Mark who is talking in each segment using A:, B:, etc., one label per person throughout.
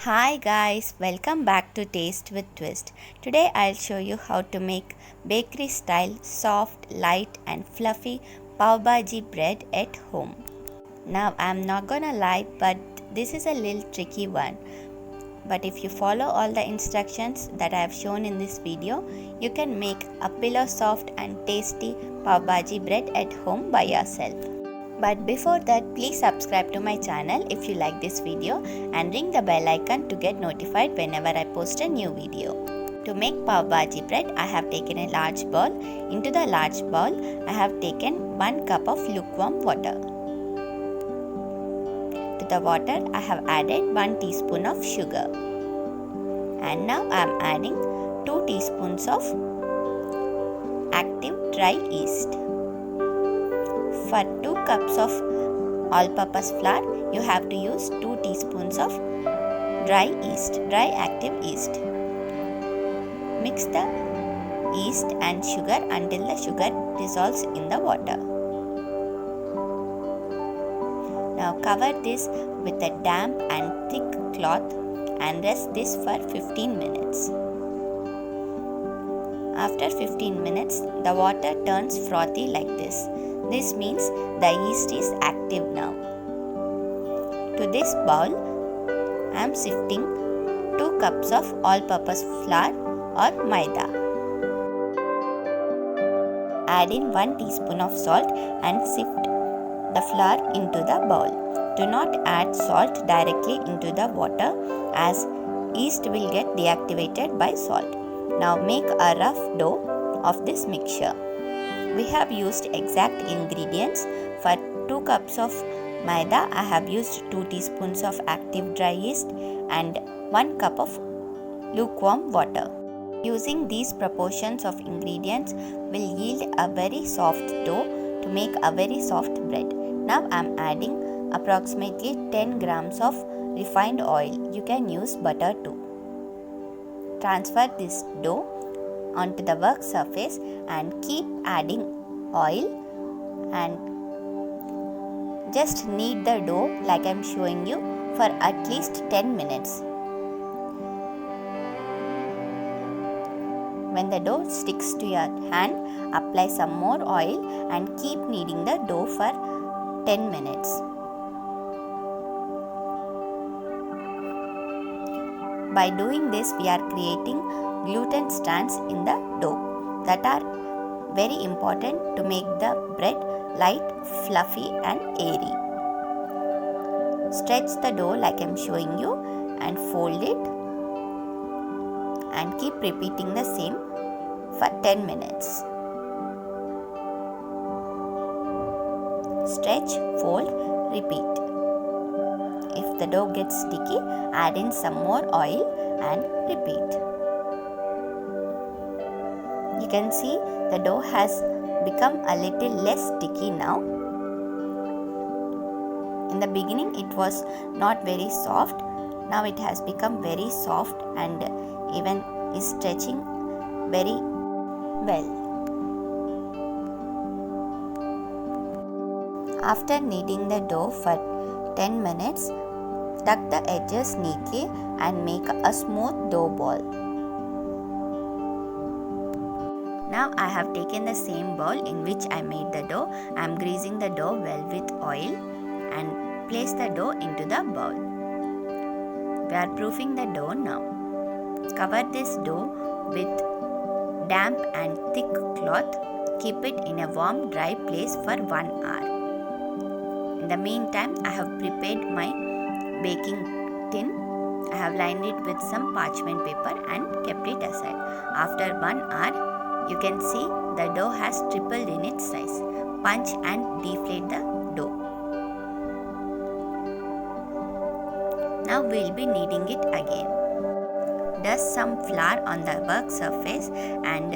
A: Hi guys, welcome back to Taste with Twist. Today I'll show you how to make bakery style soft, light and fluffy pav bhaji bread at home. Now I'm not gonna lie, but this is a little tricky one. But if you follow all the instructions that I have shown in this video, you can make a pillow soft and tasty pav bhaji bread at home by yourself. But before that, please subscribe to my channel if you like this video and ring the bell icon to get notified whenever I post a new video. To make pav bhaji bread, I have taken a large bowl. Into the large bowl, I have taken 1 cup of lukewarm water. To the water, I have added 1 teaspoon of sugar. And now I am adding 2 teaspoons of active dry yeast. For 2 cups of all-purpose flour, you have to use 2 teaspoons of dry active yeast. Mix the yeast and sugar until the sugar dissolves in the water. Now cover this with a damp and thick cloth and rest this for 15 minutes. After 15 minutes, the water turns frothy like this. This means the yeast is active now. To this bowl, I am sifting 2 cups of all-purpose flour or Maida. Add in 1 teaspoon of salt and sift the flour into the bowl. Do not add salt directly into the water as yeast will get deactivated by salt. Now make a rough dough of this mixture. We have used exact ingredients. For 2 cups of Maida, I have used 2 teaspoons of active dry yeast and 1 cup of lukewarm water. Using these proportions of ingredients will yield a very soft dough to make a very soft bread. Now I am adding approximately 10 grams of refined oil. You can use butter too. Transfer this dough onto the work surface and keep adding oil and just knead the dough like I am showing you for at least 10 minutes. When the dough sticks to your hand, apply some more oil and keep kneading the dough for 10 minutes. By doing this, we are creating gluten strands in the dough that are very important to make the bread light, fluffy and airy. Stretch the dough like I am showing you and fold it and keep repeating the same for 10 minutes. Stretch, fold, repeat. If the dough gets sticky, add in some more oil and repeat. You can see the dough has become a little less sticky now. In the beginning it was not very soft. Now it has become very soft and even is stretching very well. After kneading the dough for 10 minutes, tuck the edges neatly and make a smooth dough ball. Now I have taken the same bowl in which I made the dough. I am greasing the dough well with oil and place the dough into the bowl. We are proofing the dough now. Cover this dough with damp and thick cloth. Keep it in a warm, dry place for 1 hour. In the meantime, I have prepared my baking tin. I have lined it with some parchment paper and kept it aside. After 1 hour, you can see the dough has tripled in its size. Punch and deflate the dough. Now we will be kneading it again. Dust some flour on the work surface and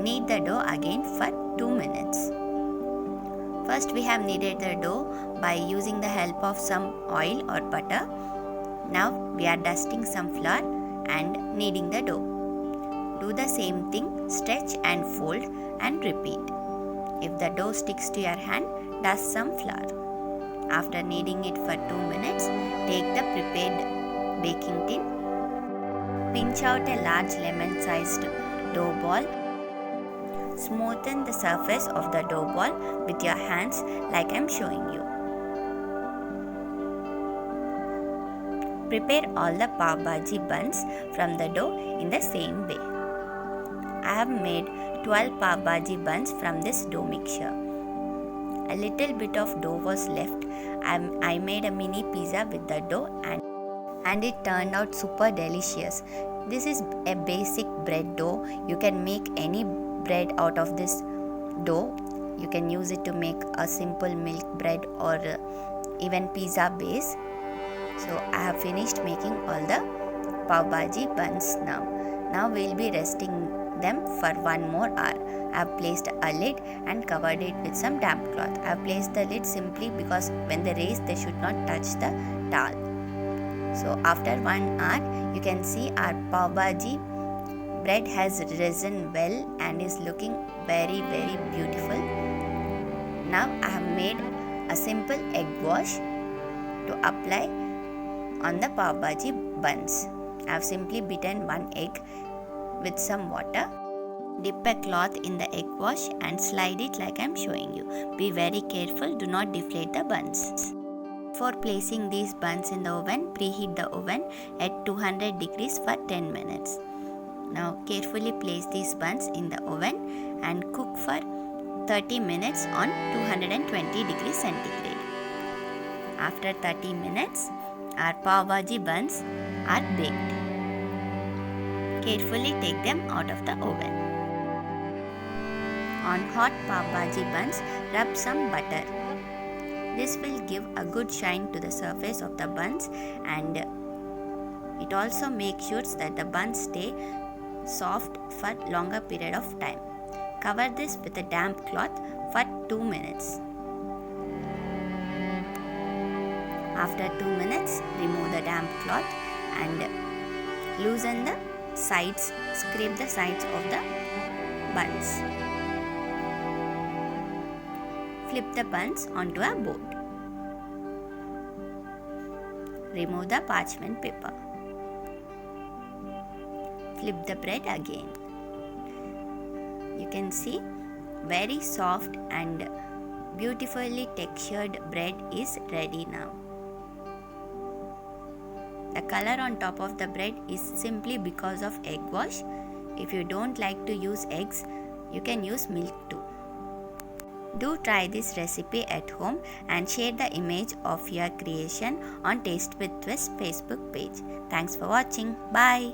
A: knead the dough again for 2 minutes. First we have kneaded the dough by using the help of some oil or butter. Now we are dusting some flour and kneading the dough. Do the same thing, stretch and fold and repeat. If the dough sticks to your hand, dust some flour. After kneading it for 2 minutes, take the prepared baking tin. Pinch out a large lemon-sized dough ball. Smoothen the surface of the dough ball with your hands like I am showing you. Prepare all the pav bhaji buns from the dough in the same way. I have made 12 pav bhaji buns from this dough mixture. A little bit of dough was left. I made a mini pizza with the dough and it turned out super delicious. This is a basic bread dough. You can make any bread out of this dough. You can use it to make a simple milk bread or even pizza base. So I have finished making all the pav bhaji buns now. Now we will be resting them for 1 more hour. I have placed a lid and covered it with some damp cloth. I have placed the lid simply because when they raise they should not touch the dal. So after 1 hour you can see our pav bhaji bread has risen well and is looking very beautiful. Now I have made a simple egg wash to apply on the pav bhaji buns. I have simply beaten 1 egg with some water. Dip a cloth in the egg wash and slide it like I am showing you. Be very careful, do not deflate the buns. Before placing these buns in the oven, preheat the oven at 200 degrees for 10 minutes. Now carefully place these buns in the oven and cook for 30 minutes on 220 degrees centigrade. After 30 minutes, our pav bhaji buns are baked. Carefully take them out of the oven. On hot pav bhaji buns, rub some butter. This will give a good shine to the surface of the buns and it also makes sure that the buns stay soft for longer period of time. Cover this with a damp cloth for 2 minutes. After 2 minutes, remove the damp cloth and loosen the sides, scrape the sides of the buns. Flip the buns onto a board. Remove the parchment paper. Flip the bread again. You can see very soft and beautifully textured bread is ready now. The color on top of the bread is simply because of egg wash. If you don't like to use eggs, you can use milk too. Do try this recipe at home and share the image of your creation on Taste with Twist Facebook page. Thanks for watching. Bye.